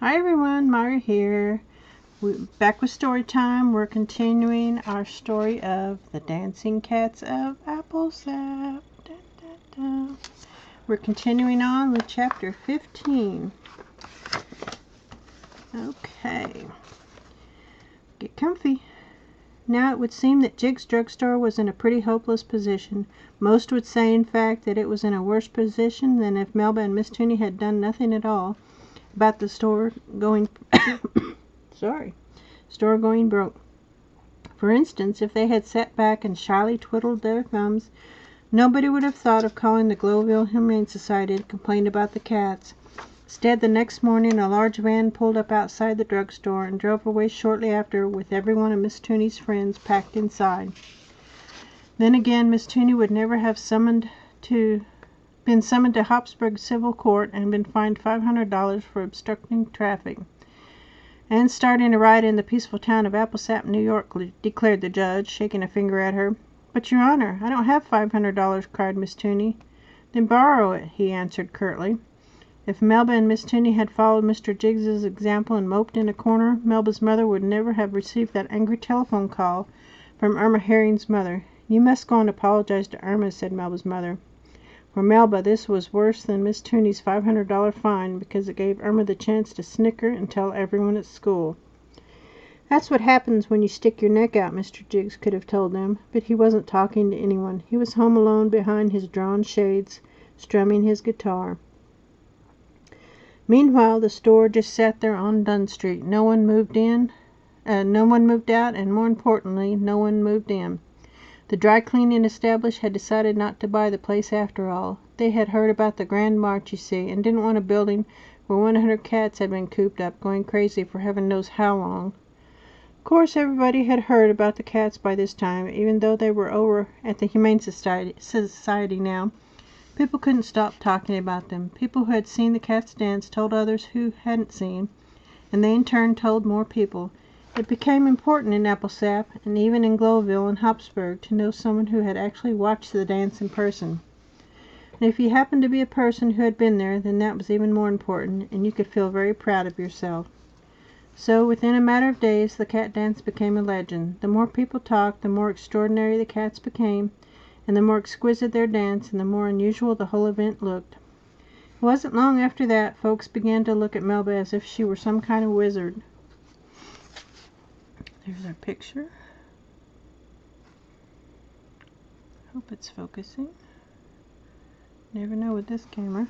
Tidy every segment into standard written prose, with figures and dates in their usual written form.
Hi everyone, Myra here. We're back with Storytime. We're continuing our story of the Dancing Cats of Applesap. Da, da, da. We're continuing on with chapter 15. Okay. Get comfy. Now it would seem that Jig's drugstore was in a pretty hopeless position. Most would say, in fact, that it was in a worse position than if Melba and Miss Tooney had done nothing at all about the store going broke. For instance, if they had sat back and shyly twiddled their thumbs, nobody would have thought of calling the Globeville Humane Society to complain about the cats. Instead, the next morning a large van pulled up outside the drugstore and drove away shortly after with every one of Miss Tooney's friends packed inside. Then again, Miss Tooney would never have been summoned to Hopsburg Civil Court and been fined $500 for obstructing traffic and starting a riot in the peaceful town of Applesap, New York, declared the judge, shaking a finger at her. But, Your Honor, I don't have $500, cried Miss Tooney. Then borrow it, he answered curtly. If Melba and Miss Tooney had followed Mr. Jiggs's example and moped in a corner, Melba's mother would never have received that angry telephone call from Irma Herring's mother. You must go and apologize to Irma, said Melba's mother. For Melba, this was worse than Miss Tooney's $500 fine because it gave Irma the chance to snicker and tell everyone at school. That's what happens when you stick your neck out, Mr. Jiggs could have told them, but he wasn't talking to anyone. He was home alone behind his drawn shades, strumming his guitar. Meanwhile, the store just sat there on Dunn Street. No one moved out, and more importantly, no one moved in. The dry cleaning establishment had decided not to buy the place after all. They had heard about the Grand March, you see, and didn't want a building where 100 cats had been cooped up, going crazy for heaven knows how long. Of course, everybody had heard about the cats by this time, even though they were over at the Humane Society now. People couldn't stop talking about them. People who had seen the cats dance told others who hadn't seen, and they in turn told more people. It became important in Applesap, and even in Globeville and Hopsburg, to know someone who had actually watched the dance in person. And if you happened to be a person who had been there, then that was even more important, and you could feel very proud of yourself. So, within a matter of days, the cat dance became a legend. The more people talked, the more extraordinary the cats became, and the more exquisite their dance, and the more unusual the whole event looked. It wasn't long after that folks began to look at Melba as if she were some kind of wizard. There's our picture. Hope it's focusing. Never know with this camera.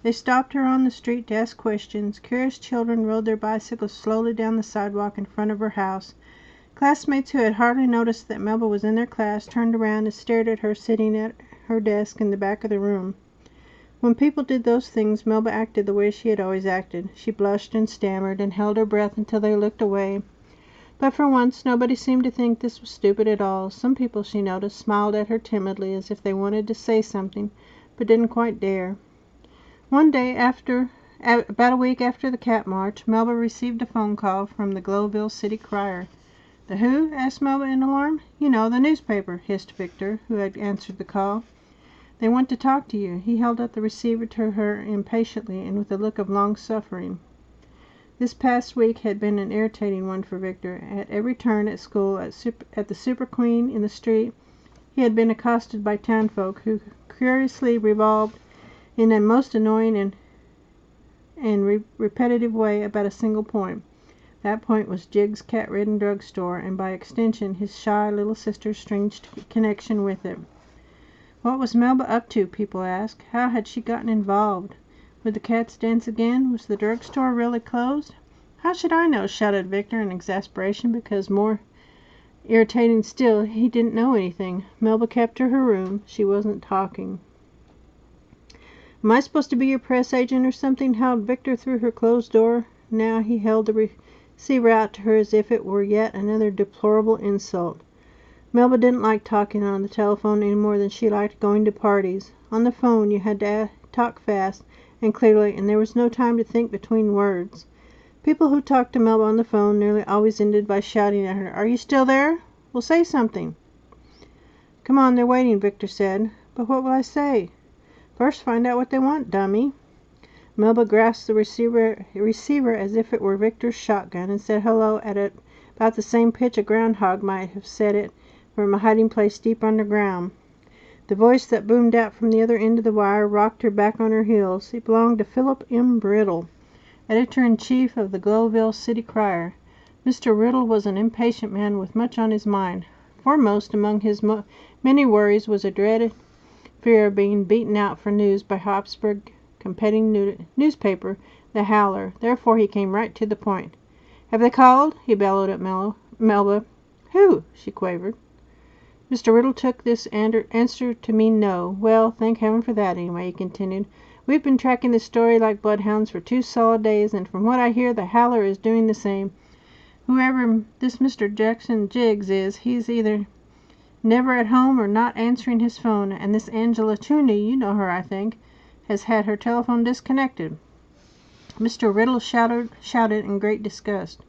They stopped her on the street to ask questions. Curious children rode their bicycles slowly down the sidewalk in front of her house. Classmates who had hardly noticed that Melba was in their class turned around and stared at her sitting at her desk in the back of the room. When people did those things, Melba acted the way she had always acted. She blushed and stammered and held her breath until they looked away. But for once, nobody seemed to think this was stupid at all. Some people, she noticed, smiled at her timidly as if they wanted to say something, but didn't quite dare. One day, about a week after the cat march, Melba received a phone call from the Globeville City Crier. The who? Asked Melba in alarm. You know, the newspaper, hissed Victor, who had answered the call. They want to talk to you. He held up the receiver to her impatiently and with a look of long suffering. This past week had been an irritating one for Victor. At every turn at school, at the Super Queen, in the street, he had been accosted by townfolk who curiously revolved in a most annoying and repetitive way about a single point. That point was Jig's cat-ridden drugstore, and by extension his shy little sister's strange connection with it. What was Melba up to, people asked. How had she gotten involved? Would the cats dance again? Was the drugstore really closed? How should I know? Shouted Victor in exasperation, because more irritating still, he didn't know anything. Melba kept to her room. She wasn't talking. Am I supposed to be your press agent or something? Howled Victor through her closed door. Now he held the receiver out to her as if it were yet another deplorable insult. Melba didn't like talking on the telephone any more than she liked going to parties. On the phone you had to talk fast and clearly, and there was no time to think between words. People who talked to Melba on the phone nearly always ended by shouting at her, "Are you still there? Well, say something." "Come on, they're waiting," Victor said. "But what will I say?" "First find out what they want, dummy." Melba grasped the receiver as if it were Victor's shotgun and said hello at about the same pitch a groundhog might have said it from a hiding place deep underground. The voice that boomed out from the other end of the wire rocked her back on her heels. It belonged to Philip M. Riddle, editor-in-chief of the Glowville City Crier. Mr. Riddle was an impatient man with much on his mind. Foremost among his many worries was a dreaded fear of being beaten out for news by Hopsburg competing newspaper, the Howler. Therefore he came right to the point. "Have they called?" he bellowed at Melba. "Who?" she quavered. Mr. Riddle took this answer to mean no. "Well, thank heaven for that, anyway," he continued. "We've been tracking this story like bloodhounds for 2 solid days, and from what I hear, the Howler is doing the same. Whoever this Mr. Jackson Jiggs is, he's either never at home or not answering his phone, and this Angela Tooney, you know her, I think, has had her telephone disconnected." Mr. Riddle shouted in great disgust.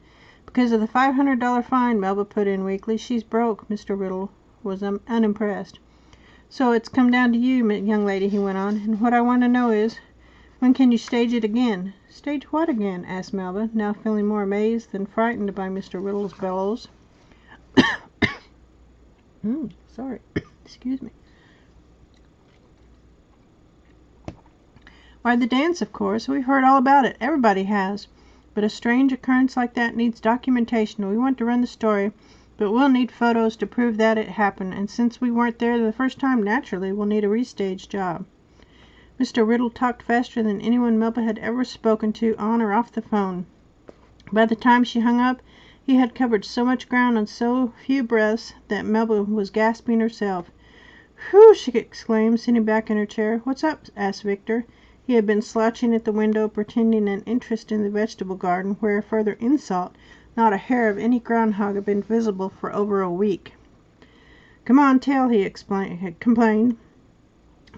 "Because of the $500 fine," Melba put in weakly. "She's broke." Mr. Riddle was unimpressed. "So it's come down to you, young lady," he went on, "and what I want to know is, when can you stage it again?" "Stage what again?" asked Melba, now feeling more amazed than frightened by Mr. Riddle's bellows. Sorry. Excuse me. "Why, the dance, of course. We've heard all about it. Everybody has. But a strange occurrence like that needs documentation. We want to run the story, but we'll need photos to prove that it happened, and since we weren't there the first time, naturally, we'll need a restage job." Mr. Riddle talked faster than anyone Melba had ever spoken to on or off the phone. By the time she hung up, he had covered so much ground in so few breaths that Melba was gasping herself. "Whew!" she exclaimed, sitting back in her chair. "What's up?" asked Victor. He had been slouching at the window, pretending an interest in the vegetable garden, where, further insult, not a hair of any groundhog had been visible for over a week. "Come on, tell," he complained.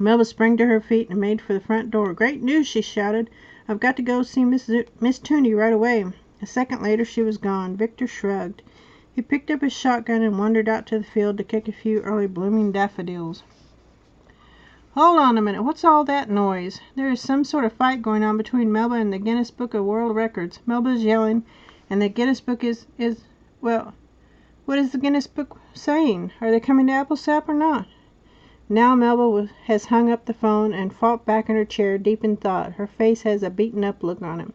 Melba sprang to her feet and made for the front door. "Great news!" she shouted. "I've got to go see Miss Tooney right away." A second later she was gone. Victor shrugged. He picked up his shotgun and wandered out to the field to kick a few early blooming daffodils. "Hold on a minute. What's all that noise?" "There is some sort of fight going on between Melba and the Guinness Book of World Records. Melba's yelling, and the Guinness Book well, what is the Guinness Book saying? Are they coming to Applesap or not?" Now Melba has hung up the phone and fought back in her chair, deep in thought. Her face has a beaten-up look on it.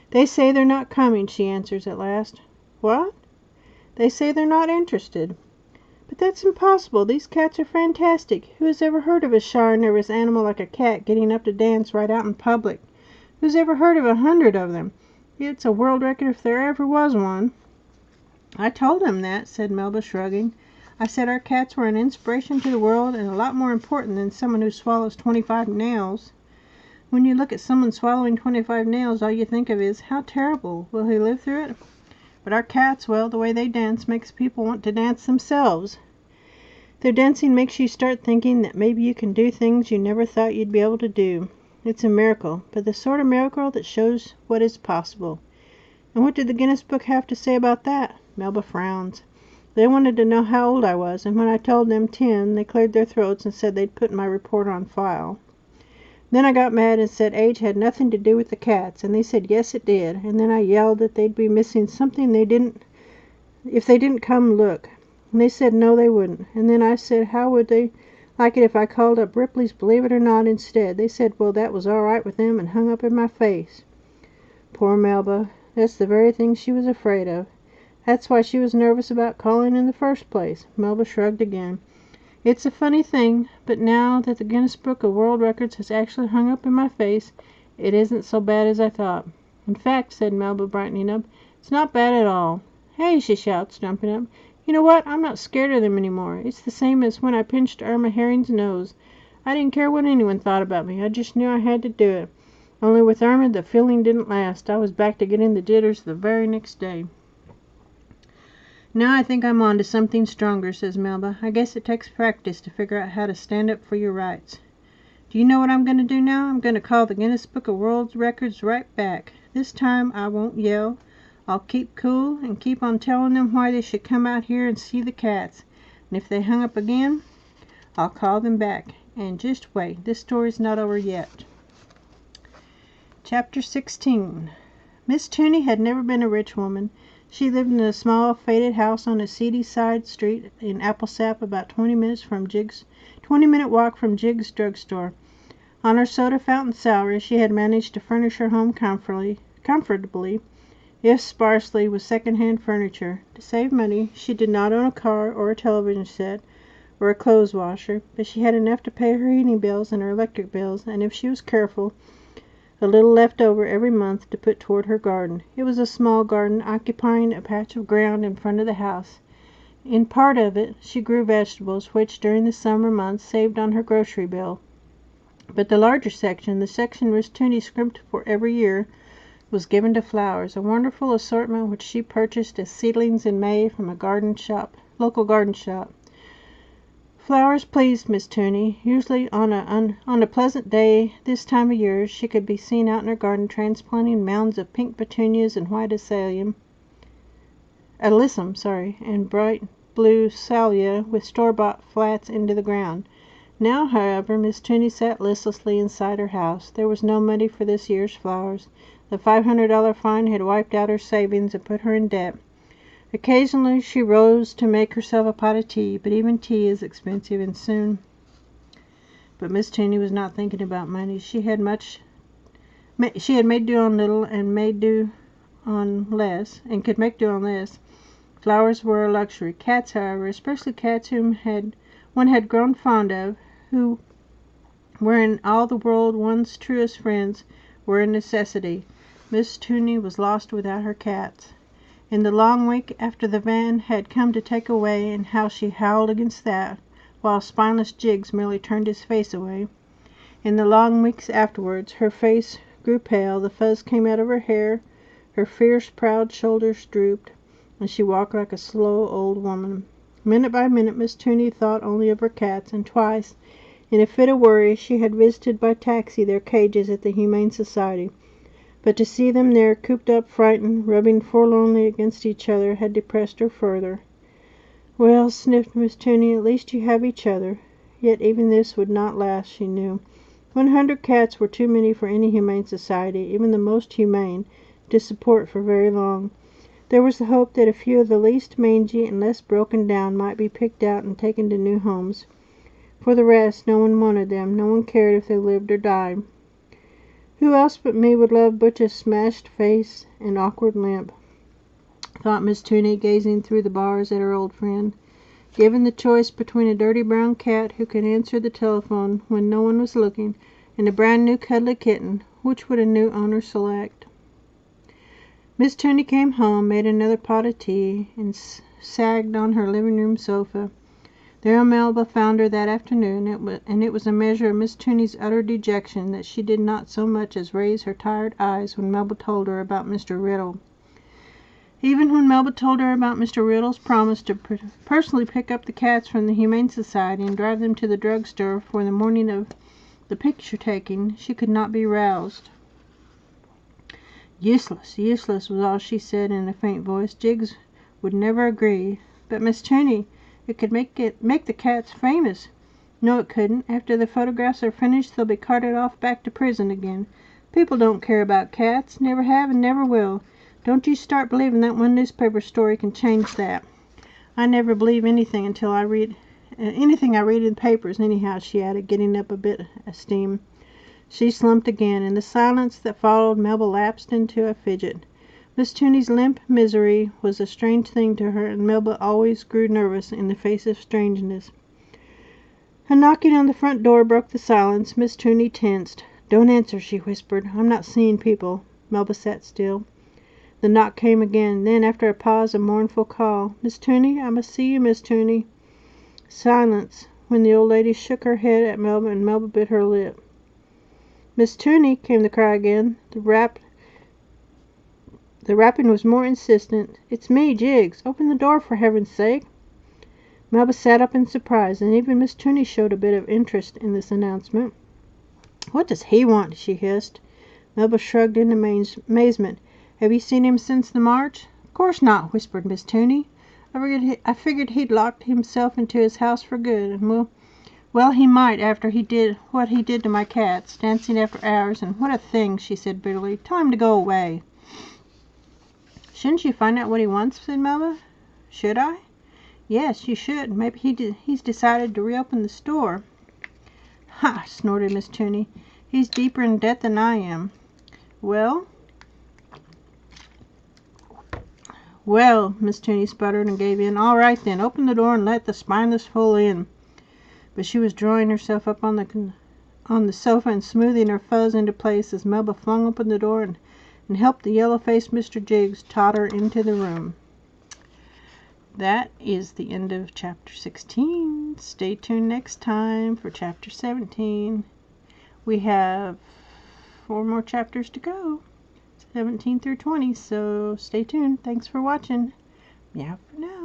"They say they're not coming," she answers at last. "What?" "They say they're not interested." "But that's impossible. These cats are fantastic. Who has ever heard of a shy, nervous animal like a cat getting up to dance right out in public? Who's ever heard of 100 of them? It's a world record if there ever was one." "I told them that," said Melba, shrugging. "I said our cats were an inspiration to the world and a lot more important than someone who swallows 25 nails. When you look at someone swallowing 25 nails, all you think of is, how terrible. Will he live through it? But our cats, well, the way they dance makes people want to dance themselves. Their dancing makes you start thinking that maybe you can do things you never thought you'd be able to do. It's a miracle, but the sort of miracle that shows what is possible." "And what did the Guinness Book have to say about that?" Melba frowns. "They wanted to know how old I was, and when I told them 10, they cleared their throats and said they'd put my report on file. Then I got mad and said age had nothing to do with the cats, and they said yes it did, and then I yelled that they'd be missing something if they didn't come look. And they said no they wouldn't, and then I said how would they like it if I called up Ripley's Believe It or Not instead. They said well that was all right with them and hung up in my face." Poor Melba. That's the very thing she was afraid of. That's why she was nervous about calling in the first place. Melba shrugged again. "It's a funny thing, but now that the Guinness Book of World Records has actually hung up in my face, it isn't so bad as I thought. In fact," said Melba, brightening up, "it's not bad at all. Hey," she shouts, jumping up, "you know what? I'm not scared of them any more. It's the same as when I pinched Irma Herring's nose. I didn't care what anyone thought about me. I just knew I had to do it. Only with Irma the feeling didn't last. I was back to getting the jitters the very next day." "Now I think I'm on to something stronger," says Melba. "I guess it takes practice to figure out how to stand up for your rights. Do you know what I'm going to do now? I'm going to call the Guinness Book of World Records right back. This time I won't yell. I'll keep cool and keep on telling them why they should come out here and see the cats. And if they hung up again, I'll call them back. And just wait. This story's not over yet." Chapter 16. Miss Tooney had never been a rich woman. She lived in a small, faded house on a seedy side street in Applesap, about 20-minute walk from Jig's drugstore. On her soda fountain salary, she had managed to furnish her home comfortably, if sparsely, with second-hand furniture. To save money, she did not own a car or a television set or a clothes washer, but she had enough to pay her heating bills and her electric bills, and if she was careful, a little left over every month to put toward her garden. It was a small garden occupying a patch of ground in front of the house. In part of it she grew vegetables, which during the summer months saved on her grocery bill. But the larger section, the section Miss Tooney scrimped for every year, was given to flowers, a wonderful assortment which she purchased as seedlings in May from a local garden shop. Flowers pleased Miss Tooney. Usually on a pleasant day this time of year she could be seen out in her garden transplanting mounds of pink petunias and white alyssum, and bright blue salvia with store-bought flats into the ground. Now, however, Miss Tooney sat listlessly inside her house. There was no money for this year's flowers. The $500 fine had wiped out her savings and put her in debt. Occasionally she rose to make herself a pot of tea, but even tea is expensive and soon. But Miss Tooney was not thinking about money. She had made do on little and made do on less, and could make do on less. Flowers were a luxury. Cats, however, especially cats whom one had grown fond of, who were in all the world one's truest friends, were a necessity. Miss Tooney was lost without her cats. In the long week after the van had come to take away, and how she howled against that, while spineless Jiggs merely turned his face away. In the long weeks afterwards, her face grew pale, the fuzz came out of her hair, her fierce, proud shoulders drooped, and she walked like a slow old woman. Minute by minute Miss Tooney thought only of her cats, and twice, in a fit of worry, she had visited by taxi their cages at the Humane Society. But to see them there, cooped up, frightened, rubbing forlornly against each other, had depressed her further. "Well," sniffed Miss Tooney, "at least you have each other." Yet even this would not last, she knew. 100 cats were too many for any humane society, even the most humane, to support for very long. There was the hope that a few of the least mangy and less broken down might be picked out and taken to new homes. For the rest, no one wanted them. No one cared if they lived or died. Who else but me would love Butch's smashed face and awkward limp? Thought Miss Tooney, gazing through the bars at her old friend. Given the choice between a dirty brown cat who could answer the telephone when no one was looking, and a brand new cuddly kitten, which would a new owner select? Miss Tooney came home, made another pot of tea, and sagged on her living-room sofa. There Melba found her that afternoon, and it was a measure of Miss Tooney's utter dejection that she did not so much as raise her tired eyes when Melba told her about Mr. Riddle. Even when Melba told her about Mr. Riddle's promise to personally pick up the cats from the Humane Society and drive them to the drugstore for the morning of the picture-taking, she could not be roused. "Useless, useless," was all she said in a faint voice. "Jiggs would never agree." "But, Miss Tooney, it could make the cats famous." "No, it couldn't. After the photographs are finished, they'll be carted off back to prison again. People don't care about cats. Never have and never will. Don't you start believing that one newspaper story can change that." "I never believe anything until I read anything I read in the papers, anyhow," she added, getting up a bit of steam. She slumped again. In the silence that followed, Melba lapsed into a fidget. Miss Tooney's limp misery was a strange thing to her, and Melba always grew nervous in the face of strangeness. A knocking on the front door broke the silence. Miss Tooney tensed. "Don't answer," she whispered. "I'm not seeing people." Melba sat still. The knock came again. Then, after a pause, a mournful call. "Miss Tooney, I must see you, Miss Tooney." Silence, when the old lady shook her head at Melba, and Melba bit her lip. "Miss Tooney," came the cry again. The rapping was more insistent. "It's me, Jiggs. Open the door, for heaven's sake." Melba sat up in surprise, and even Miss Tooney showed a bit of interest in this announcement. "What does he want?" she hissed. Melba shrugged in amazement. "Have you seen him since the march?" "Of course not," whispered Miss Tooney. I figured he'd locked himself into his house for good, and Well, he might after he did what he did to my cats, dancing after hours, and what a thing, she said bitterly. Tell him to go away. Shouldn't you find out what he wants, said Melba. Should I? Yes, you should. Maybe he's decided to reopen the store. Ha, snorted Miss Tooney. He's deeper in debt than I am. Well, Miss Tooney sputtered and gave in. All right, then, open the door and let the spineless fool in. But she was drawing herself up on the sofa and smoothing her fuzz into place as Melba flung open the door and helped the yellow-faced Mr. Jiggs totter into the room. That is the end of Chapter 16. Stay tuned next time for Chapter 17. We have 4 more chapters to go, 17 through 20, so stay tuned. Thanks for watching. Meow for now.